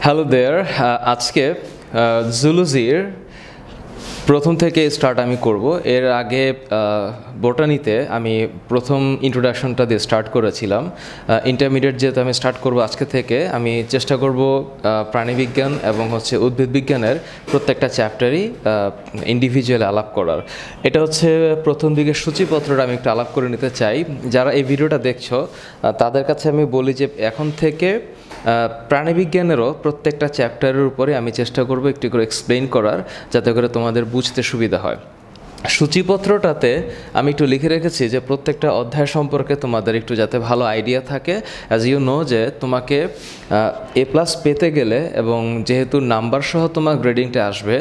Hello দেয়ার আজকে জুলজির প্রথম থেকে স্টার্ট আমি করব। এর আগে বোটানিতে আমি প্রথম ইন্ট্রোডাকশনটা দিয়ে স্টার্ট করেছিলাম। ইন্টারমিডিয়েট যেহেতু আমি স্টার্ট করব আজকে থেকে, আমি চেষ্টা করব প্রাণীবিজ্ঞান এবং উদ্ভিদ বিজ্ঞানের প্রত্যেকটা চ্যাপ্টারই ইন্ডিভিজুয়াল আলাপ করার। এটা হচ্ছে প্রথম দিকের সূচিপত্রটা আমি একটু আলাপ করে নিতে চাই। যারা এই ভিডিওটা দেখছো তাদের কাছে আমি বলি যে এখন থেকে প্রাণীবিজ্ঞানেরও প্রত্যেকটা চ্যাপ্টারের উপরে আমি চেষ্টা করব একটু করে এক্সপ্লেইন করার, যাতে করে তোমাদের বুঝতে সুবিধা হয়। সূচিপত্রটাতে আমি একটু লিখে রেখেছি যে প্রত্যেকটা অধ্যায় সম্পর্কে তোমাদের একটু যাতে ভালো আইডিয়া থাকে। অ্যাজ ইউ নো যে তোমাকে A+ পেতে গেলে, এবং যেহেতু নাম্বার সহ তোমার গ্রেডিংটা আসবে,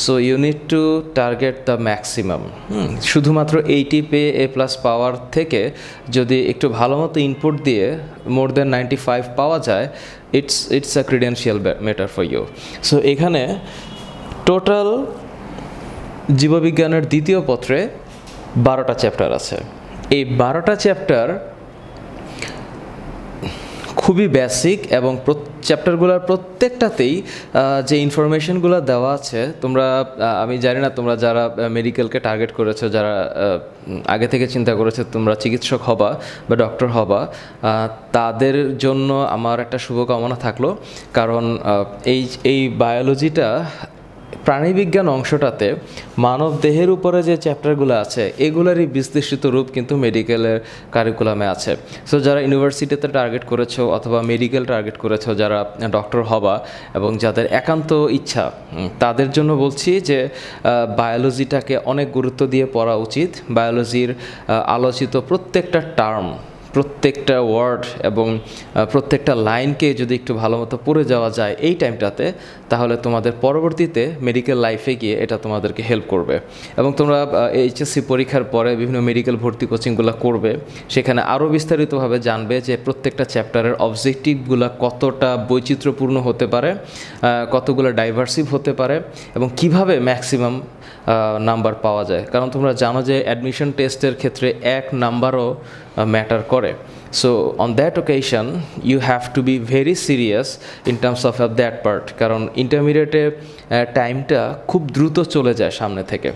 so you need to target the maximum. শুধুমাত্র 80 পেয়ে A+ পাওয়ার থেকে যদি একটু ভালো মতো ইনপুট দিয়ে মোর দ্যান 95 পাওয়া যায়, it's a credential matter for you. So এখানে টোটাল জীববিজ্ঞানের দ্বিতীয় পত্রে 12টা চ্যাপ্টার আছে। এই 12টা চ্যাপ্টার খুবই বেসিক, এবং চ্যাপ্টারগুলোর প্রত্যেকটাতেই যে ইনফরমেশনগুলো দেওয়া আছে, তোমরা আমি জানি না তোমরা যারা মেডিকেলকে টার্গেট করেছো, যারা আগে থেকে চিন্তা করেছো তোমরা চিকিৎসক হবা বা ডক্টর হবা, তাদের জন্য আমার একটা শুভকামনা থাকলো। কারণ এই বায়োলজিটা, প্রাণীবিজ্ঞান অংশটাতে মানব দেহের উপরে যে চ্যাপ্টারগুলো আছে এগুলোরই বিশ্লেষিত রূপ কিন্তু মেডিকেলের কারিকুলামে আছে। সো যারা ইউনিভার্সিটিতে টার্গেট করেছো অথবা মেডিকেল টার্গেট করেছো, যারা ডক্টর হবা এবং যাদের একান্ত ইচ্ছা, তাদের জন্য বলছি যে বায়োলজিটাকে অনেক গুরুত্ব দিয়ে পড়া উচিত। বায়োলজির আলোচিত প্রত্যেকটা টার্ম, প্রত্যেকটা ওয়ার্ড এবং প্রত্যেকটা লাইনকে যদি একটু ভালো মতো পড়ে যাওয়া যায় এই টাইমটাতে, তাহলে তোমাদের পরবর্তীতে মেডিকেল লাইফে গিয়ে এটা তোমাদেরকে হেল্প করবে। এবং তোমরা HSC পরীক্ষার পরে বিভিন্ন মেডিকেল ভর্তি কোচিংগুলো করবে, সেখানে আরও বিস্তারিতভাবে জানবে যে প্রত্যেকটা চ্যাপ্টারের অবজেক্টিভগুলো কতটা বৈচিত্র্যপূর্ণ হতে পারে, কতগুলো ডাইভার্সিভ হতে পারে, এবং কিভাবে ম্যাক্সিমাম নাম্বার পাওয়া যায়। কারণ তোমরা জানো যে অ্যাডমিশন টেস্টের ক্ষেত্রে 1 নাম্বারও ম্যাটার করে। So on that occasion you have to be very serious in terms of that part. কারণ ইন্টারমিডিয়েটে টাইমটা খুব দ্রুত চলে যায় সামনে থেকে।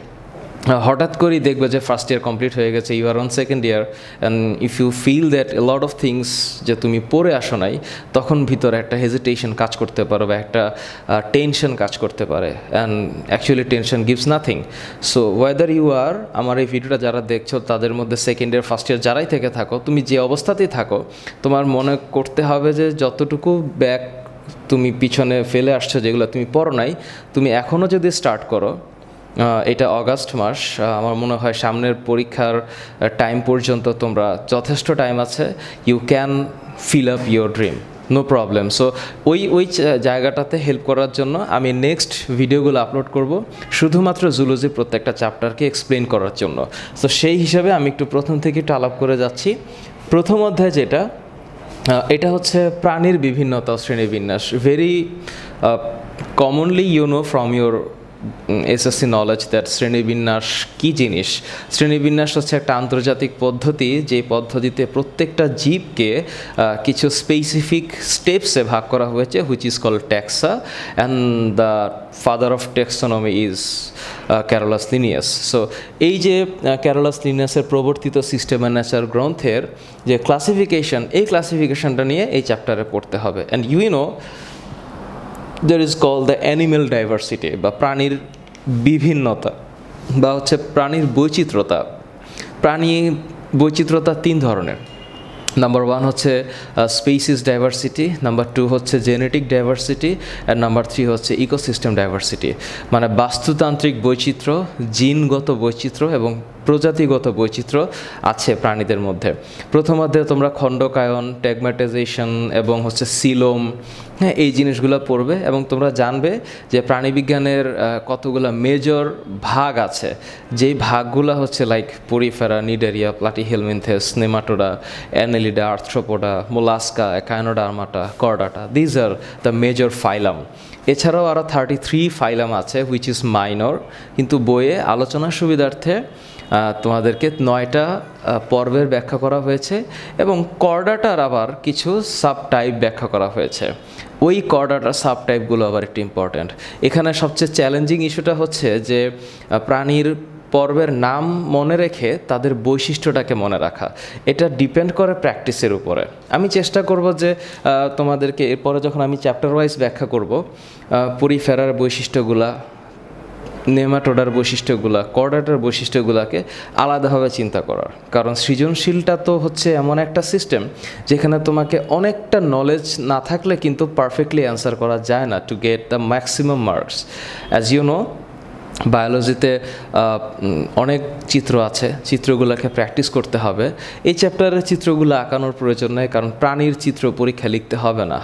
হঠাৎ করেই দেখবে যে ফার্স্ট ইয়ার কমপ্লিট হয়ে গেছে, you are on second year, and if you feel that a lot of things যে তুমি পড়ে আসো নাই, তখন ভিতরে একটা হেজিটেশন কাজ করতে পারে বা একটা টেনশন কাজ করতে পারে। And actually tension gives nothing. So whether you are, আমার এই ভিডিওটা যারা দেখছো তাদের মধ্যে সেকেন্ড ইয়ার ফার্স্ট ইয়ার যারাই থেকে থাকো, তুমি যে অবস্থাতেই থাকো, তোমার মনে করতে হবে যে যতটুকু ব্যাক তুমি পিছনে ফেলে আসছো, যেগুলো তুমি পড়ো নাই, তুমি এখনও যদি স্টার্ট করো, এটা অগাস্ট মাস, আমার মনে হয় সামনের পরীক্ষার টাইম পর্যন্ত তোমরা যথেষ্ট টাইম আছে। You can fill up your dream, no problem. So ওই জায়গাটাতে হেল্প করার জন্য আমি নেক্সট ভিডিওগুলো আপলোড করব, শুধুমাত্র জুলজির প্রত্যেকটা চ্যাপ্টারকে এক্সপ্লেন করার জন্য। সো সেই হিসাবে আমি একটু প্রথম থেকে একটু আলাপ করে যাচ্ছি। প্রথম অধ্যায় যেটা, এটা হচ্ছে প্রাণীর বিভিন্নতা ও শ্রেণীবিন্যাস। Very commonly you know from your SSC knowledge that শ্রেণীবিন্যাস কী জিনিস। শ্রেণীবিন্যাস হচ্ছে একটা আন্তর্জাতিক পদ্ধতি, যে পদ্ধতিতে প্রত্যেকটা জীবকে কিছু স্পেসিফিক স্টেপসে ভাগ করা হয়েছে, which is called taxa, and the father of taxonomy is Carolus Linnaeus. So এই যে ক্যারোলাস লিনিয়াসের প্রবর্তিত সিস্টেম অ্যান্ড নেচার গ্রন্থের যে ক্লাসিফিকেশন, এই ক্লাসিফিকেশনটা নিয়ে এই চ্যাপ্টারে পড়তে হবে। And you know there is called the animal diversity, বা প্রাণীর বিভিন্নতা বা হচ্ছে প্রাণীর বৈচিত্র্যতা। প্রাণী বৈচিত্র্যতা 3 ধরনের। নাম্বার 1 হচ্ছে স্পিসিস ডাইভার্সিটি, নাম্বার 2 হচ্ছে জেনেটিক ডাইভার্সিটি, অ্যান্ড নাম্বার 3 হচ্ছে ইকোসিস্টেম ডাইভার্সিটি। মানে বাস্তুতান্ত্রিক বৈচিত্র্য, জিনগত বৈচিত্র্য এবং প্রজাতিগত বৈচিত্র্য আছে প্রাণীদের মধ্যে। প্রথম অধ্যায়ে তোমরা খণ্ডকায়ন, ট্যাগমেটাইজেশন এবং সিলোম, এই জিনিসগুলো পড়বে, এবং তোমরা জানবে যে প্রাণীবিজ্ঞানের কতগুলো মেজর ভাগ আছে, যেই ভাগগুলো like Porifera, Cnidaria, Platyhelminthes, Nematoda, Annelida, Arthropoda, Mollusca, Echinodermata, Chordata. These are the major phylum. এছাড়াও আরও 33 ফাইলাম আছে, হুইচ ইজ মাইনর, কিন্তু বইয়ে আলোচনার সুবিধার্থে তোমাদেরকে 9টা পর্বের ব্যাখ্যা করা হয়েছে এবং কর্ডাটার আবার কিছু সাব টাইপ ব্যাখ্যা করা হয়েছে। ওই কর্ডাটার সাব টাইপগুলো আবার একটু ইম্পর্ট্যান্ট। এখানে সবচেয়ে চ্যালেঞ্জিং ইস্যুটা হচ্ছে যে প্রাণীর পর্বের নাম মনে রেখে তাদের বৈশিষ্ট্যটাকে মনে রাখা, এটা ডিপেন্ড করে প্র্যাকটিসের উপরে। আমি চেষ্টা করব যে তোমাদেরকে এরপরে যখন আমি চ্যাপ্টার ওয়াইজ ব্যাখ্যা করব, পরিফেরার বৈশিষ্ট্যগুলা, নেমাটোডার বৈশিষ্ট্যগুলা, কর্ডাটার বৈশিষ্ট্যগুলোকে আলাদাভাবে চিন্তা করার। কারণ সৃজনশীলটা তো হচ্ছে এমন একটা সিস্টেম যেখানে তোমাকে অনেকটা নলেজ না থাকলে কিন্তু পারফেক্টলি অ্যান্সার করা যায় না to get the maximum marks. As you know, বায়োলজিতে অনেক চিত্র আছে, চিত্রগুলোকে প্র্যাকটিস করতে হবে। এই চ্যাপ্টারের চিত্রগুলো আঁকানোর প্রয়োজন নেই, কারণ প্রাণীর চিত্র পরীক্ষা লিখতে হবে না।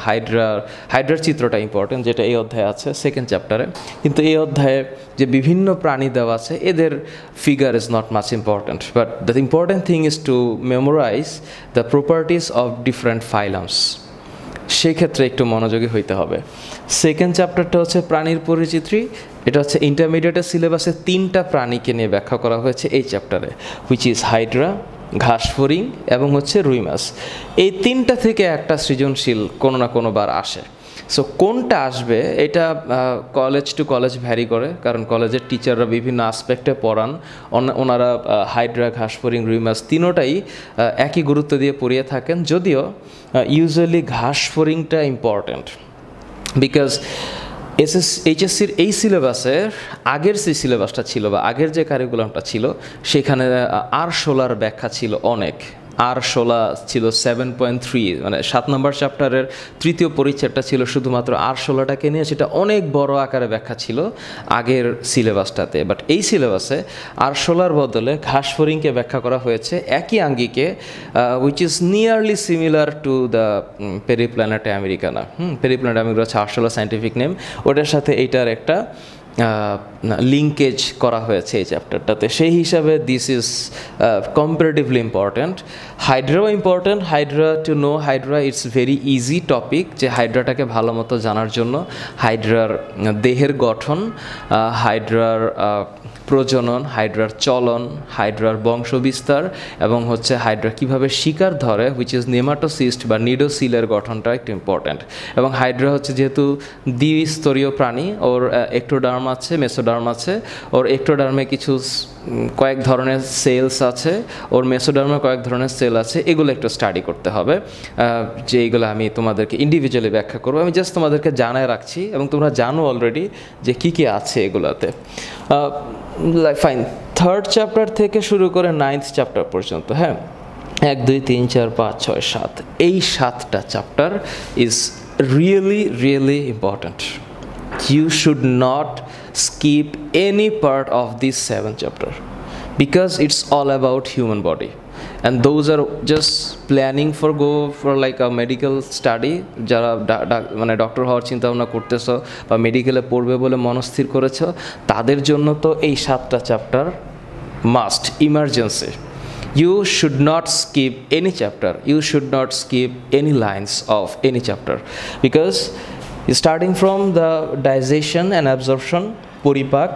হাইড্রার চিত্রটা ইম্পর্টেন্ট, যেটা এই অধ্যায়ে আছে সেকেন্ড চ্যাপ্টারে। কিন্তু এই অধ্যায়ে যে বিভিন্ন প্রাণী দেওয়া আছে, এদের figure is not much important, but the important thing is to memorise the properties of different phylums. সেই ক্ষেত্রে একটু মনোযোগী হইতে হবে। সেকেন্ড চ্যাপ্টারটা হচ্ছে প্রাণীর পরিচিতি। এটা হচ্ছে ইন্টারমিডিয়েটের সিলেবাসে 3টা প্রাণীকে নিয়ে ব্যাখ্যা করা হয়েছে এই চ্যাপ্টারে, হুইচ ইজ হাইড্রা, ঘাসফড়িং এবং হচ্ছে রুই মাছ। এই 3টা থেকে একটা সৃজনশীল কোনো না কোনো বার আসে। সো কোনটা আসবে এটা কলেজ টু কলেজ ভ্যারি করে, কারণ কলেজের টিচাররা বিভিন্ন আসপেক্টে পড়ান। ওনারা হাইড্রা, ঘাসফড়িং, রুই মাছ তিনোটাই একই গুরুত্ব দিয়ে পড়িয়ে থাকেন, যদিও ইউজুয়ালি ঘাসফড়িংটা ইম্পর্ট্যান্ট। বিকজ এইচএসসির এই সিলেবাসের আগের যে সিলেবাসটা ছিল বা আগের যে কারিকুলামটা ছিল, সেখানে আরশোলার ব্যাখ্যা ছিল অনেক। আরশোলা ছিল 7.3, মানে 7 নম্বর চ্যাপ্টারের 3য় পরিচ্ছেদটা ছিল শুধুমাত্র আরশোলাটাকে নিয়ে, সেটা অনেক বড় আকারে ব্যাখ্যা ছিল আগের সিলেবাসটাতে। বাট এই সিলেবাসে আরশোলার বদলে ঘাসফড়িংকে ব্যাখ্যা করা হয়েছে একই আঙ্গিকে, which is nearly similar to the Periplaneta americana. Periplaneta America হচ্ছে আরশোলা সায়েন্টিফিক নেম, ওটার সাথে এইটার একটা লিঙ্কেজ করা হয়েছে এই চ্যাপ্টারটাতে। সেই হিসাবে দিস ইজ কম্পারেটিভলি ইম্পর্ট্যান্ট। হাইড্রাও important. Hydra, to know hydra, it's very easy topic যে হাইড্রাটাকে ভালো মতো জানার জন্য। হাইড্রার দেহের গঠন, হাইড্রার প্রজনন, হাইড্রার চলন, হাইড্রার বংশবিস্তার এবং হচ্ছে হাইড্রা কীভাবে শিকার ধরে, হুইচ ইজ নেমাটোসিস্ট বা নিডোসিলের গঠনটা একটু ইম্পর্ট্যান্ট। এবং হাইড্রা হচ্ছে যেহেতু দ্বিস্তরীয় প্রাণী, ওর একটোডার্ম আছে, মেসোডার্ম আছে। ওর একটোডার্মে কিছু কয়েক ধরনের সেলস আছে, ওর মেসোডার্মে কয়েক ধরনের সেল আছে। এগুলো একটু স্টাডি করতে হবে, যে এইগুলো আমি তোমাদেরকে ইন্ডিভিজুয়ালি ব্যাখ্যা করবো। আমি জাস্ট তোমাদেরকে জানায় রাখছি এবং তোমরা জানো অলরেডি যে কী কী আছে এগুলোতে। ফাইন, 3rd চ্যাপ্টার থেকে শুরু করে 9th চ্যাপ্টার পর্যন্ত, হ্যাঁ, 1, 2, 3, 4, 5, 6, 7, এই 7টা chapter is really important. You should not skip any part of this 7th chapter because it's all about human body, and those are just planning for like a medical study. যারা মানে doctor হওয়ার চিন্তা ভাবনা করতেছো বা মেডিকেলে পড়বে বলে মনস্থির করেছো, তাদের জন্য তো এই 7টা chapter must, emergency. You should not skip any chapter. You should not skip any lines of any chapter because starting from the digestion and absorption, পরিপাক,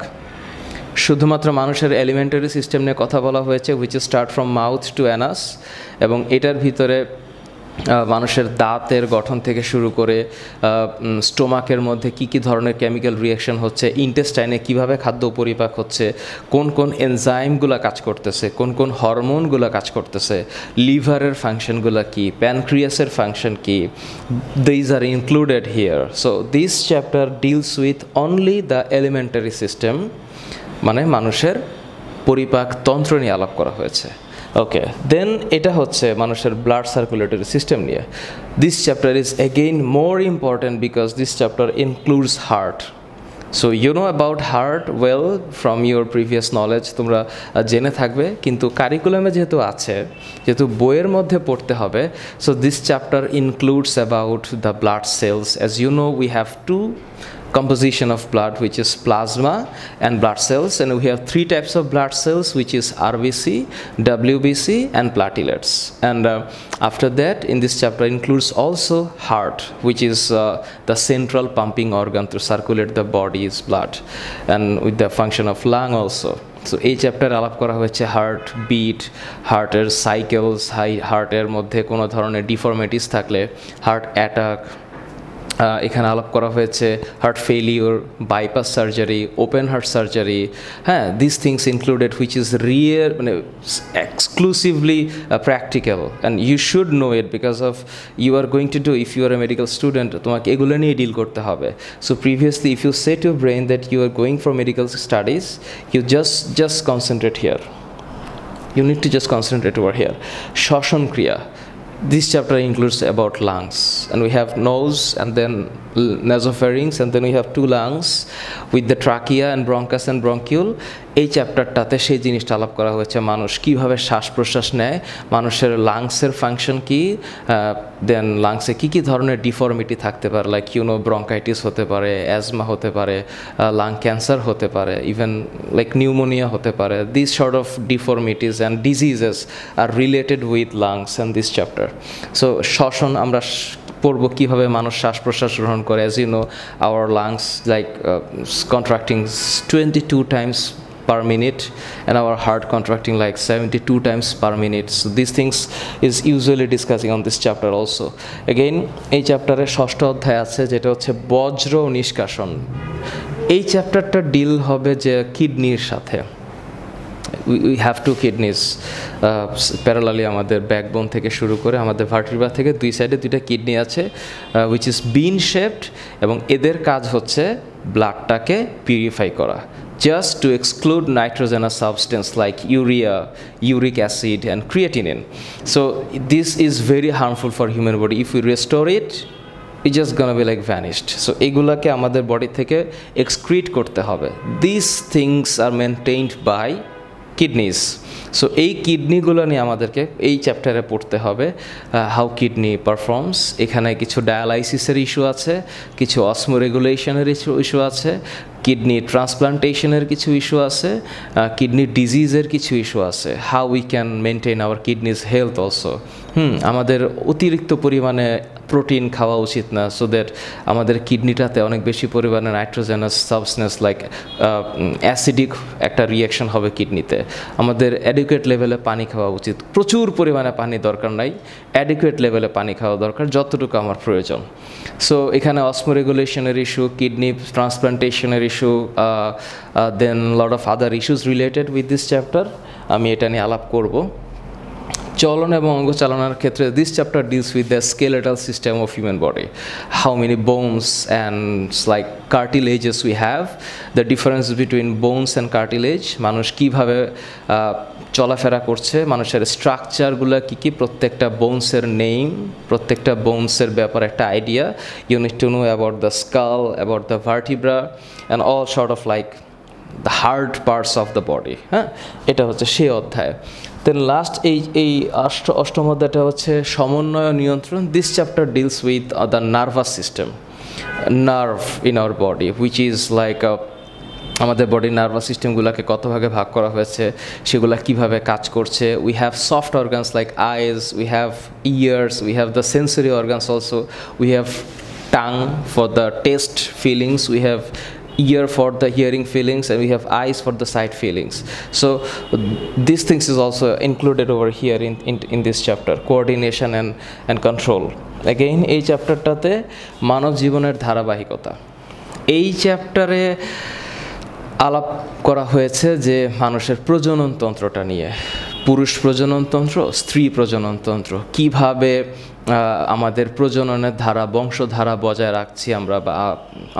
শুধুমাত্র মানুষের এলিমেন্টারি সিস্টেম নিয়ে কথা বলা হয়েছে, which start from mouth to Anas, এবং এটার ভিতরে মানুষের দাঁতের গঠন থেকে শুরু করে স্টোমাকের মধ্যে কী কী ধরনের কেমিক্যাল রিয়াকশন হচ্ছে, ইন্টেস্টাইনে কীভাবে খাদ্য পরিপাক হচ্ছে, কোন কোন এনজাইমগুলো কাজ করতেছে, কোন কোন হরমোনগুলো কাজ করতেছে, লিভারের ফাংশনগুলো কী, প্যানক্রিয়াসের ফাংশন কী, these are included here. So this chapter deals with only the alimentary system, মানে মানুষের পরিপাক তন্ত্র নিয়ে আলাপ করা হয়েছে। ওকে, দেন এটা হচ্ছে মানুষের ব্লাড সার্কুলেটরি সিস্টেম নিয়ে। This chapter is again more important because this chapter includes heart. So you know about heart well from your previous knowledge, তোমরা জেনে থাকবে, কিন্তু কারিকুলামে যেহেতু আছে, যেহেতু বইয়ের মধ্যে পড়তে হবে, so this chapter includes about the blood cells. As you know, we have to composition of blood, which is plasma and blood cells, and we have 3 types of blood cells, which is RBC, WBC and platelets. And after that, in this chapter includes also heart, which is the central pumping organ to circulate the body's blood, and with the function of lung also. So এই চ্যাপ্টারে আলাপ করা হয়েছে heart beat, হার্টের cycles, হার্টের মধ্যে কোনো ধরনের ডিফর্মিটিস থাকলে, হার্ট অ্যাটাক, এখানে আলাপ করা হয়েছে heart failure, bypass surgery, open heart surgery, হ্যাঁ, this things included which is real, মানে exclusively practical, and you should know it because of you are going to do, if you are a medical student তোমাকে এগুলো নিয়ে deal করতে হবে। So previously if you set your brain that you are going for medical studies, you just concentrate here, you need to just concentrate over here. Shashan Kriya. This chapter includes about lungs, and we have nose and then nasopharynx, and then we have two lungs with the trachea and bronchus and bronchiole. এই চ্যাপ্টারটাতে সেই জিনিসটা আলাপ করা হয়েছে, মানুষ কীভাবে শ্বাস প্রশ্বাস নেয়, মানুষের লাংসের ফাংশন কী, দেন লাংসে কী কী ধরনের ডিফর্মিটি থাকতে পারে, লাইক ব্রঙ্কাইটিস হতে পারে, অ্যাজমা হতে পারে, লাং ক্যান্সার হতে পারে, ইভেন লাইক নিউমোনিয়া হতে পারে। This sort of deformities and diseases are related with lungs and this chapter. So শ্বসন আমরা পড়ব কীভাবে মানুষ শ্বাস প্রশ্বাস গ্রহণ করে। As you know, our lungs like contracting 22 times per minute, and our heart contracting like 72 times per minute. So these things is usually discussing on this chapter also. Again, এই চ্যাপ্টারে ষষ্ঠ অধ্যায় আছে যেটা হচ্ছে বজ্র নিষ্কাশন। এই চ্যাপ্টারটা ডিল হবে যে কিডনির সাথে। we have two kidneys parallelly আমাদের ব্যাকবোন থেকে শুরু করে আমাদের ভার্টিব্রা থেকে দুই সাইডে দুইটা কিডনি আছে, which is bean shaped, এবং এদের কাজ হচ্ছে ব্লাডটাকে পিউরিফাই করা, just to exclude nitrogenous substance like urea, uric acid and creatinine. So this is very harmful for human body. If we restore it, it's just gonna be like vanished. So এগুলাকে আমাদের body থেকে excrete করতে হবে. These things are maintained by kidneys. So এই কিডনিগুলো নিয়ে আমাদেরকে এই চ্যাপ্টারে পড়তে হবে, হাউ কিডনি পারফর্মস। এখানে কিছু ডায়ালাইসিসের ইস্যু আছে, কিছু অসমোরেগুলেশনের ইস্যু আছে, কিডনি ট্রান্সপ্লান্টেশনের কিছু ইস্যু আছে, কিডনি ডিজিজের কিছু ইস্যু আছে, how we can maintain our kidneys health also. আমাদের অতিরিক্ত পরিমাণে প্রোটিন খাওয়া উচিত না, সো দ্যাট আমাদের কিডনিটাতে অনেক বেশি পরিমাণে নাইট্রোজেনাস সাবস্টেন্স লাইক অ্যাসিডিক একটা রিয়াকশন হবে কিডনিতে। আমাদের অ্যাডিকুয়েট লেভেলে পানি খাওয়া উচিত, প্রচুর পরিমাণে পানি দরকার নাই, অ্যাডিকুয়েট লেভেলে পানি খাওয়া দরকার, যতটুকু আমার প্রয়োজন। সো এখানে অসমোরেগুলেশনের ইস্যু, কিডনি ট্রান্সপ্লান্টেশনের issue, then lot of other issues related with this chapter, আমি এটা নিয়ে আলাপ করব। চলন এবং অঙ্গ চালনার ক্ষেত্রে this chapter deals with the skeletal system of human body, how many bones and like cartilages we have, the difference between bones and cartilage, মানুষ কীভাবে চলাফেরা করছে, মানুষের স্ট্রাকচারগুলো কী কী, প্রত্যেকটা বোনসের নেম, প্রত্যেকটা বোনসের ব্যাপারে একটা idea. You need to know about the skull, about the vertebra and all sort of like the hard parts of the body. হ্যাঁ, এটা হচ্ছে সেই অধ্যায়। দেন লাস্ট এই অষ্টম অধ্যায়টা হচ্ছে সমন্বয় নিয়ন্ত্রণ। This chapter deals with the nervous system, nerve in our body, which is like আমাদের বডির নার্ভাস সিস্টেমগুলোকে কত ভাগে ভাগ করা হয়েছে, সেগুলো কীভাবে কাজ করছে। We have soft organs like eyes, we have years, we have the sensory organs also, we have tongue for the test feelings, we have ear for the hearing feelings, and we have eyes for the sight feelings. So these things is also included over here in this chapter, coordination and control. Again, এই চ্যাপ্টারটাতে মানব জীবনের ধারাবাহিকতা, এই চ্যাপ্টারে আলাপ করা হয়েছে যে মানুষের প্রজননতন্ত্রটা নিয়ে, পুরুষ প্রজননতন্ত্র, স্ত্রী প্রজননতন্ত্র, কিভাবে আমাদের প্রজননের ধারা, বংশধারা বজায় রাখছি আমরা, বা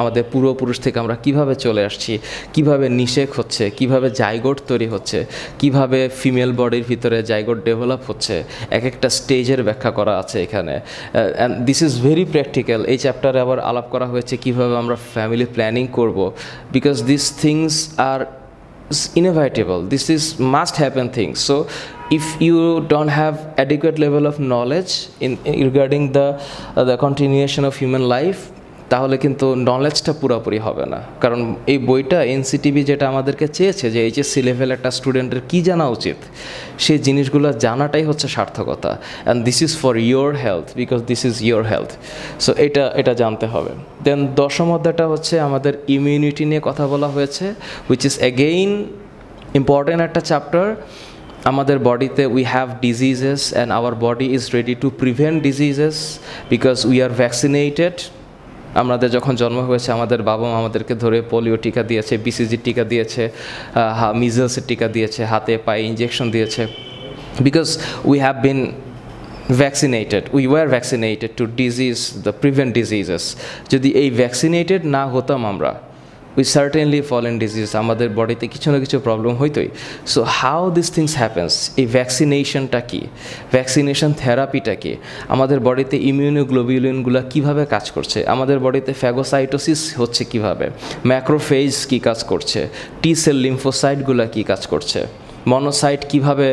আমাদের পূর্বপুরুষ থেকে আমরা কিভাবে চলে আসছি, কিভাবে নিষেক হচ্ছে, কিভাবে জাইগোট তৈরি হচ্ছে, কিভাবে ফিমেল বডির ভিতরে জাইগোট ডেভেলপ হচ্ছে, এক একটা স্টেজের ব্যাখ্যা করা আছে এখানে। And this is very practical. এই চ্যাপ্টারে আবার আলাপ করা হয়েছে কিভাবে আমরা ফ্যামিলি প্ল্যানিং করব, because this things are inevitable. This is must happen things. So if you don't have adequate level of knowledge in regarding the continuation of human life, তাহলে কিন্তু নলেজটা পুরোপুরি হবে না। কারণ এই বইটা এনসিটিভি যেটা আমাদেরকে চেয়েছে যে এইচএসসি লেভেল একটা স্টুডেন্টের কী জানা উচিত, সেই জিনিসগুলো জানাটাই হচ্ছে সার্থকতা। And this is for your health, because this is your health. So এটা জানতে হবে। দেন দশম অধ্যায়টা হচ্ছে আমাদের ইমিউনিটি নিয়ে কথা বলা হয়েছে, হুইচ ইজ অ্যাগেইন ইম্পর্টেন্ট একটা চ্যাপ্টার। আমাদের বডিতে we have diseases and our body is ready to prevent diseases because we are vaccinated. আমাদের যখন জন্ম হয়েছে আমাদের বাবা মা আমাদেরকে ধরে পোলিও টিকা দিয়েছে, বিসিজি টিকা দিয়েছে, মিজলসের টিকা দিয়েছে, হাতে পায়ে ইঞ্জেকশন দিয়েছে, because we have been vaccinated, we were vaccinated to disease, the prevent diseases. যদি এই ভ্যাকসিনেটেড না হতাম আমরা, we certainly fall in disease, আমাদের বডিতে কিছু না কিছু প্রবলেম হইতোই। So how this things happens, এই ভ্যাকসিনেশনটা কি, ভ্যাকসিনেশন থেরাপিটা কি, আমাদের বডিতে ইমিউনোগ্লোবিউলিনগুলো কীভাবে কাজ করছে, আমাদের বডিতে ফ্যাগোসাইটোসিস হচ্ছে কীভাবে, ম্যাক্রোফেজ কী কাজ করছে, টি সেল লিম্ফোসাইটগুলো কী কাজ করছে, মনোসাইট কীভাবে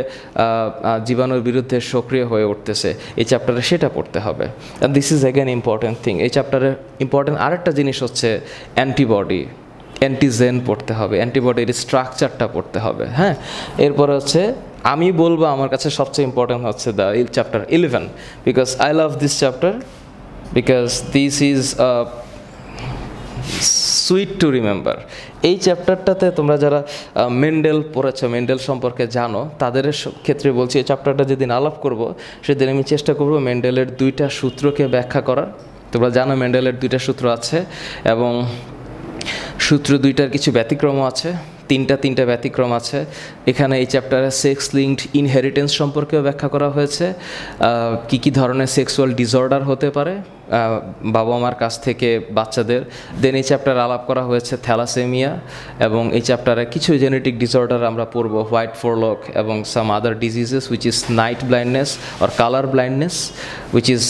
জীবাণুর বিরুদ্ধে সক্রিয় হয়ে উঠতেছে, এই চ্যাপ্টারে সেটা পড়তে হবে। And this is again important thing. এই চ্যাপ্টারে ইম্পর্ট্যান্ট আরেকটা জিনিস হচ্ছে অ্যান্টিবডি, অ্যান্টিজেন পড়তে হবে, অ্যান্টিবডির স্ট্রাকচারটা পড়তে হবে। হ্যাঁ, এরপরে হচ্ছে আমি বলবো আমার কাছে সবচেয়ে ইম্পর্ট্যান্ট হচ্ছে the chapter 11, because I love this chapter, because this is sweet to remember. এই চ্যাপ্টারটাতে তোমরা যারা মেন্ডেল পড়েছো, মেন্ডেল সম্পর্কে জানো, তাদের ক্ষেত্রে বলছি এই চ্যাপ্টারটা যেদিন আলাপ করব সেদিন আমি চেষ্টা করব মেন্ডেলের 2টা সূত্রকে ব্যাখ্যা করার। তোমরা জানো মেন্ডেলের 2টা সূত্র আছে এবং সূত্র 2টার কিছু ব্যতিক্রমও আছে, 3টা ব্যতিক্রম আছে। এখানে এই চ্যাপ্টারে সেক্স লিঙ্কড ইনহেরিটেন্স সম্পর্কেও ব্যাখ্যা করা হয়েছে, কী ধরনের সেক্সুয়াল ডিসঅর্ডার হতে পারে বাবা মার কাছ থেকে বাচ্চাদের। দেন এই চ্যাপ্টারে আলাপ করা হয়েছে থ্যালাসেমিয়া, এবং এই চ্যাপ্টারে কিছু জেনেটিক ডিসঅর্ডার আমরা পড়ব, হোয়াইট ফোরলক এবং some other diseases which is night blindness or colour blindness which is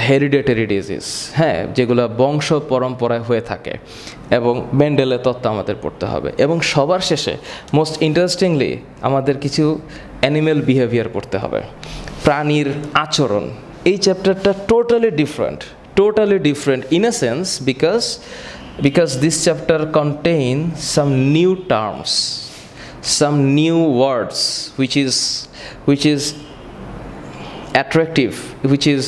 hereditary disease, হ্যাঁ, যেগুলো বংশ পরম্পরায় হয়ে থাকে, এবং মেন্ডেলের তত্ত্ব আমাদের পড়তে হবে। এবং সবার শেষে মোস্ট ইন্টারেস্টিংলি আমাদের কিছু অ্যানিম্যাল বিহেভিয়ার পড়তে হবে, প্রাণীর আচরণ। এই চ্যাপ্টারটা totally different in a sense because this chapter contains some new terms, some new words which is attractive, which is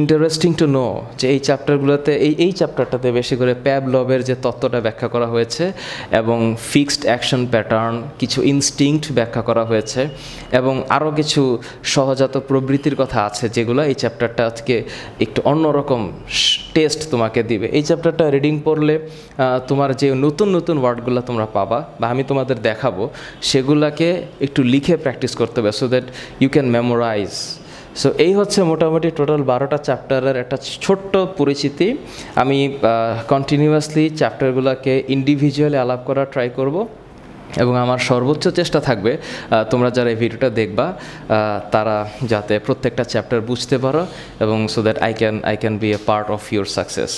interesting to know, যে এই চ্যাপ্টারগুলোতে এই চ্যাপ্টারটাতে বেশি করে প্যাভলভের যে তত্ত্বটা ব্যাখ্যা করা হয়েছে এবং ফিক্সড অ্যাকশন প্যাটার্ন, কিছু ইনস্টিংক্ট ব্যাখ্যা করা হয়েছে, এবং আরও কিছু সহজাত প্রবৃত্তির কথা আছে যেগুলো এই চ্যাপ্টারটা আজকে একটু অন্যরকম টেস্ট তোমাকে দিবে। এই চ্যাপ্টারটা রিডিং পড়লে তোমার যে নতুন ওয়ার্ডগুলো তোমরা পাবা বা আমি তোমাদের দেখাবো, সেগুলাকে একটু লিখে প্র্যাকটিস করতে হবে so that you can memorise. So এই হচ্ছে মোটামুটি টোটাল 12টা চ্যাপ্টারের একটা ছোট্ট পরিচিতি। আমি কন্টিনিউয়াসলি চ্যাপ্টারগুলোকে ইন্ডিভিজুয়ালি আলাপ করার ট্রাই করব, এবং আমার সর্বোচ্চ চেষ্টা থাকবে তোমরা যারা এই ভিডিওটা দেখবা তারা যাতে প্রত্যেকটা চ্যাপ্টার বুঝতে পারো, এবং so that I can be a part of your success.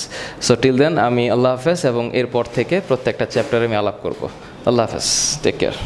So till then আমি আল্লাহ হাফেজ, এবং এরপর থেকে প্রত্যেকটা চ্যাপ্টারে আমি আলাপ করব। আল্লাহ হাফেজ, টেক কেয়ার।